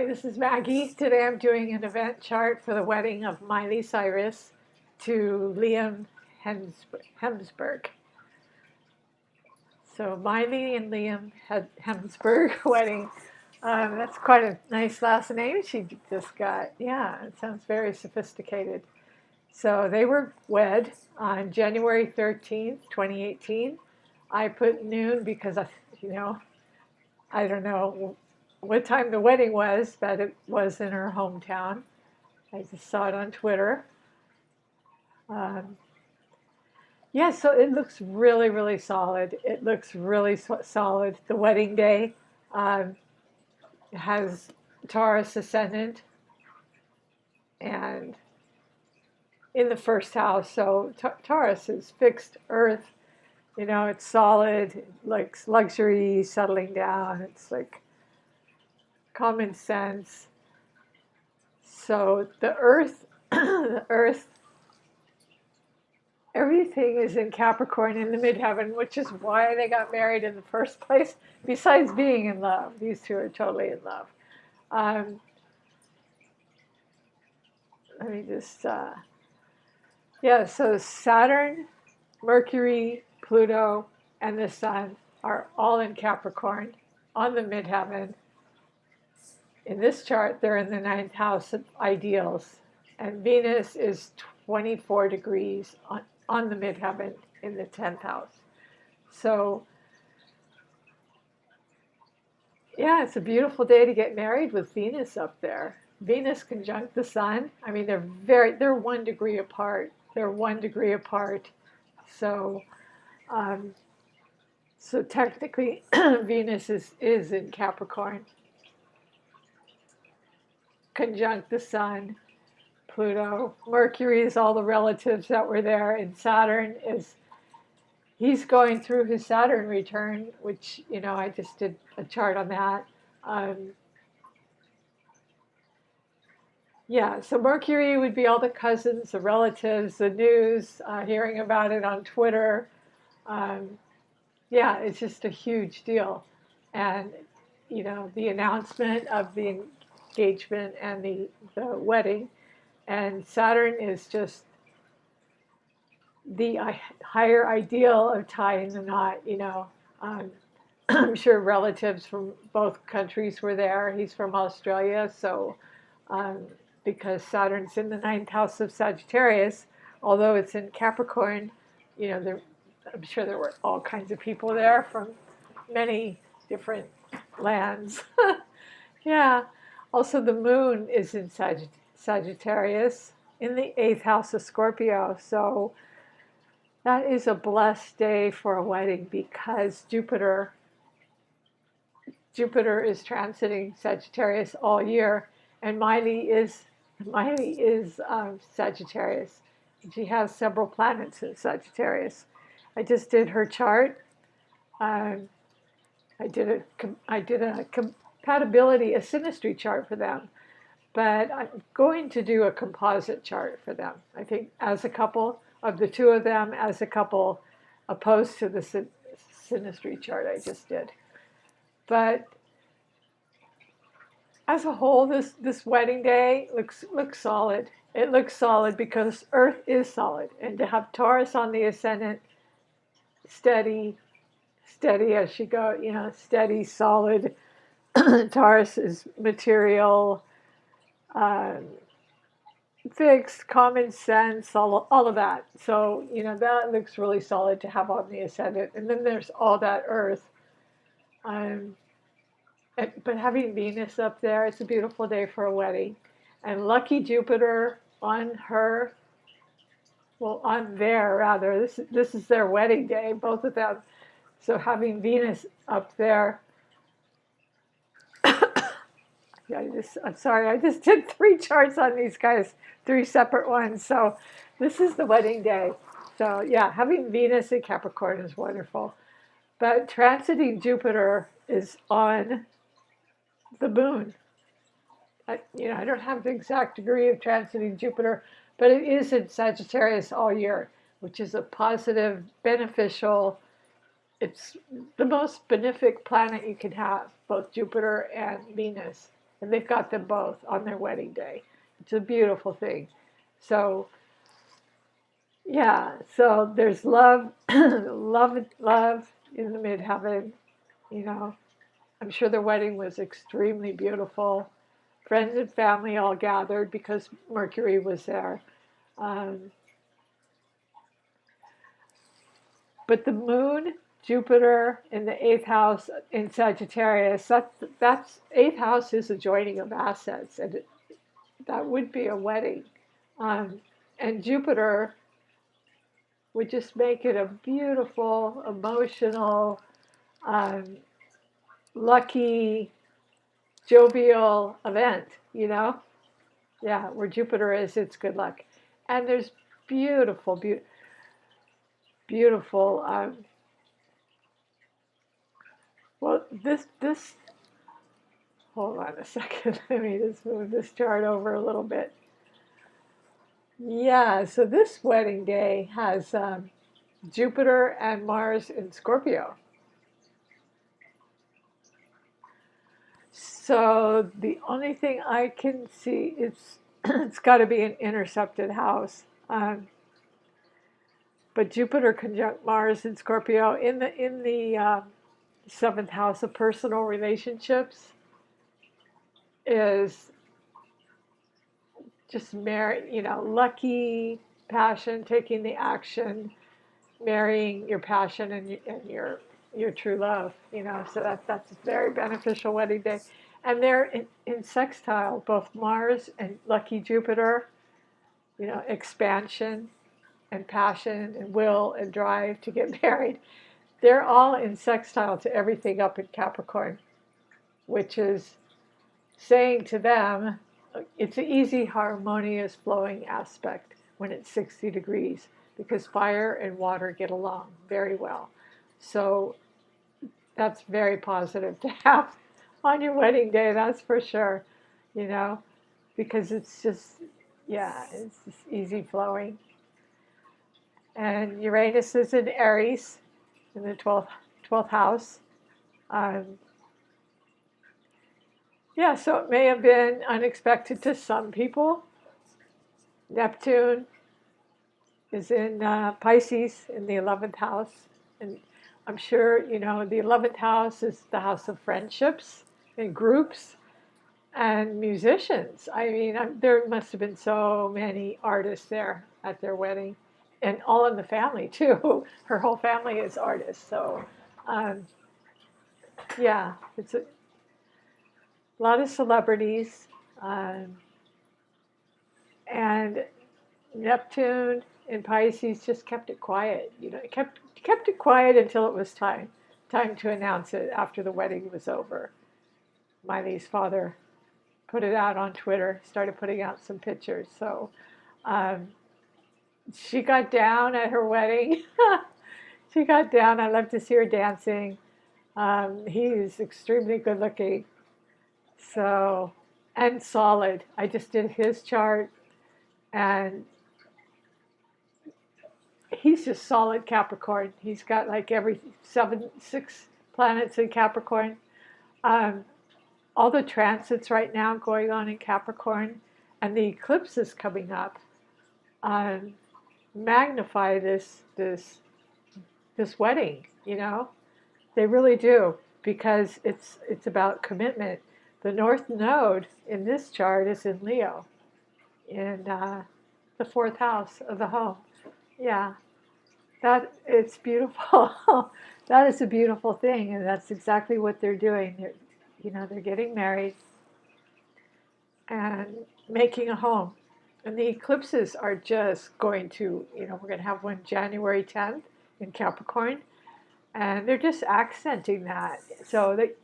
Hi, this is Maggie. Today I'm doing an event chart for the wedding of Miley Cyrus to Liam Hemsworth. So Miley and Liam Hemsworth wedding. That's quite a nice last name she just got. Yeah, it sounds very sophisticated. So they were wed on January 13th, 2018. I put noon because I don't know what time the wedding was, but it was in her hometown. I just saw it on Twitter. Um, yeah, so it looks really, really solid. It looks really solid. The wedding day um, has Taurus ascendant and in the first house. So Taurus is fixed earth. You know, it's solid, like luxury, settling down. It's like common sense. So the earth, the earth, everything is in Capricorn in the midheaven, which is why they got married in the first place. Besides being in love, these two are totally in love. Um, Let me just, yeah. So Saturn, Mercury, Pluto, and the Sun are all in Capricorn on the midheaven. In this chart, they're in the ninth house of ideals, and Venus is 24 degrees on the midheaven in the 10th house. So, yeah, it's a beautiful day to get married with Venus up there. Venus conjunct the Sun. I mean, they're 1 degree apart. They're 1 degree apart. So, um, so technically, Venus is in Capricorn, conjunct the Sun. Pluto, Mercury is all the relatives that were there, and Saturn is, he's going through his Saturn return, which, I just did a chart on that. Um, yeah, so Mercury would be all the cousins, the relatives, the news, hearing about it on Twitter. Um, yeah, it's just a huge deal. And, the announcement of the engagement and the wedding. And Saturn is just the higher ideal of tying the knot. I'm sure relatives from both countries were there. He's from Australia, so um, because Saturn's in the ninth house of Sagittarius, although it's in Capricorn, I'm sure there were all kinds of people there from many different lands. Yeah. Also, the moon is in Sagittarius in the eighth house of Scorpio. So that is a blessed day for a wedding because Jupiter is transiting Sagittarius all year, and Miley is Sagittarius. She has several planets in Sagittarius. I just did her chart. Um, I did a compatibility, a synastry chart for them, but I'm going to do a composite chart for them. I think as a couple, of the two of them as a couple, opposed to the synastry chart I just did. But as a whole, this wedding day looks solid. It looks solid because Earth is solid, and to have Taurus on the ascendant, steady as she goes, steady, solid. Taurus is material, um, fixed, common sense, all of that. So, that looks really solid to have on the ascendant. And then there's all that Earth. But having Venus up there, it's a beautiful day for a wedding. And lucky Jupiter on her, well, on there rather. This is their wedding day, both of them. So having Venus up there, I'm sorry, I just did 3 charts on these guys, 3 separate ones. So this is the wedding day. So yeah, having Venus in Capricorn is wonderful. But transiting Jupiter is on the moon. I don't have the exact degree of transiting Jupiter, but it is in Sagittarius all year, which is a positive, beneficial. It's the most benefic planet you can have, both Jupiter and Venus. and they've got them both on their wedding day. It's a beautiful thing. So yeah, so there's love, love in the midheaven. You know, I'm sure the wedding was extremely beautiful. Friends and family all gathered because Mercury was there. Um, but the moon, Jupiter in the eighth house in Sagittarius, that's eighth house is a joining of assets, and that would be a wedding. Um, and Jupiter would just make it a beautiful, emotional, um, lucky, jovial event, you know? Yeah, where Jupiter is, it's good luck. And there's beautiful, beautiful. Well, this. Hold on a second. Let me just move this chart over a little bit. Yeah, so this wedding day has Jupiter and Mars in Scorpio. So the only thing I can see is it's got to be an intercepted house. But Jupiter conjunct Mars in Scorpio in the seventh house of personal relationships is just lucky passion, taking the action, marrying your passion and your true love. So that's a very beneficial wedding day. And they're in sextile, both Mars and lucky Jupiter. Expansion and passion and will and drive to get married. They're all in sextile to everything up in Capricorn, which is saying to them, it's an easy, harmonious, flowing aspect when it's 60 degrees because fire and water get along very well. So that's very positive to have on your wedding day, that's for sure, because it's just easy flowing. And Uranus is in Aries in the 12th house. So it may have been unexpected to some people. Neptune is in Pisces in the 11th house. And I'm sure, the 11th house is the house of friendships and groups and musicians. I mean, there must have been so many artists there at their wedding. And all in the family, too. Her whole family is artists. So, it's a lot of celebrities. And Neptune in Pisces just kept it quiet. It kept it quiet until it was time to announce it after the wedding was over. Miley's father put it out on Twitter, started putting out some pictures. So she got down at her wedding. She got down. I love to see her dancing. He's extremely good looking. So, and solid. I just did his chart, and he's just solid Capricorn. He's got like every 6 planets in Capricorn. All the transits right now going on in Capricorn, and the eclipses coming up magnify this wedding. They really do, because it's about commitment. The North Node in this chart is in Leo, in the 4th house of the home. Yeah, it's beautiful. That is a beautiful thing, and that's exactly what they're doing. They're getting married and making a home. And the eclipses are just going to, we're going to have one January 10th in Capricorn, and they're just accenting that. So that,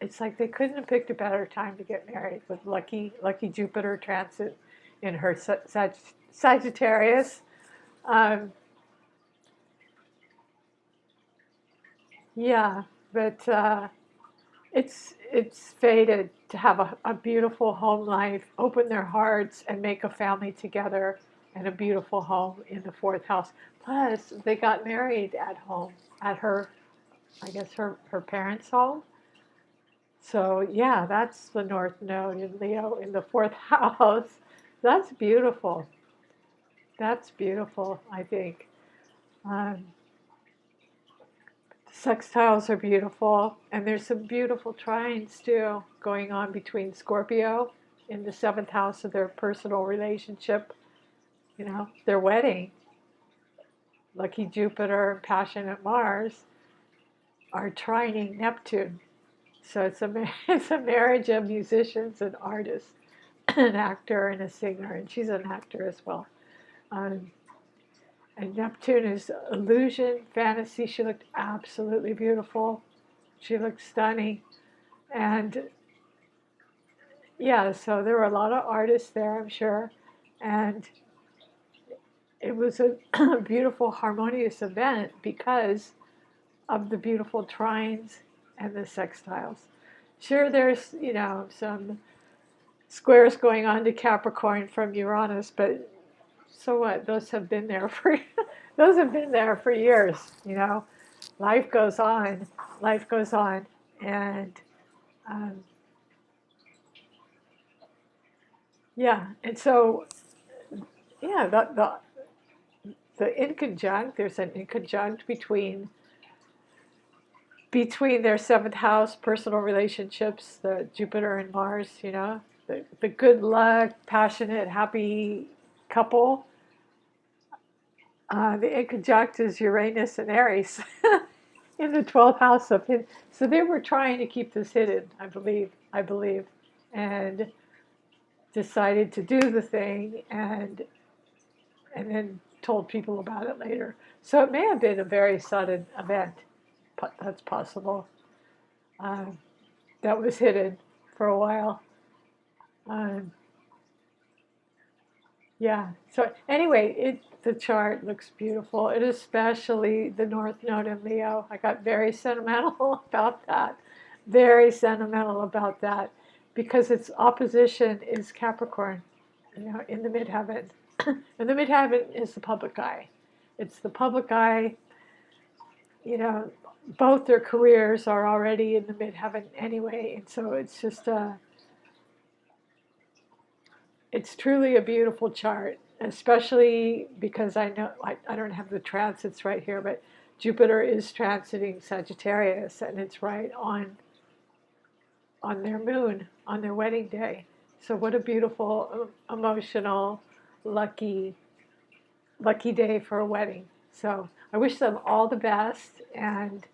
it's like they couldn't have picked a better time to get married with lucky Jupiter transit in her Sagittarius. But it's fated to have a beautiful home life, open their hearts, and make a family together, and a beautiful home in the 4th house. Plus, they got married at home, at her parents' home. So yeah, that's the North Node in Leo in the fourth house. That's beautiful. That's beautiful, I think. Um, Sextiles are beautiful, and there's some beautiful trines too going on between Scorpio in the seventh house of their personal relationship, their wedding. Lucky Jupiter and passionate Mars are trining Neptune. So it's a marriage of musicians and artists, an actor and a singer, and she's an actor as well. Um, and Neptune is illusion, fantasy. She looked absolutely beautiful. She looked stunning. And yeah, so there were a lot of artists there, I'm sure. And it was a beautiful, harmonious event because of the beautiful trines and the sextiles. Sure, there's, some squares going on to Capricorn from Uranus, but so what? Those have been there for those have been there for years. Life goes on. Life goes on. And um, yeah, and so yeah, the inconjunct, there's an inconjunct between their seventh house personal relationships, the Jupiter and Mars, the good luck, passionate, happy couple. The inconjunct is Uranus and Aries in the 12th house of him. So they were trying to keep this hidden, I believe, and decided to do the thing and then told people about it later. So it may have been a very sudden event. That's possible. Um, that was hidden for a while. Um, yeah. So anyway, the chart looks beautiful. It especially the North Node in Leo. I got very sentimental about that. Very sentimental about that because its opposition is Capricorn, in the midheaven. And the midheaven is the public eye. It's the public eye. Both their careers are already in the midheaven anyway, and so it's just it's truly a beautiful chart, especially because I know I don't have the transits right here, but Jupiter is transiting Sagittarius, and it's right on their moon, on their wedding day. So what a beautiful, emotional, lucky day for a wedding. So I wish them all the best, and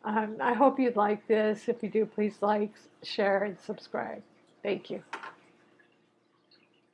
I hope you'd like this. If you do, please like, share, and subscribe. Thank you.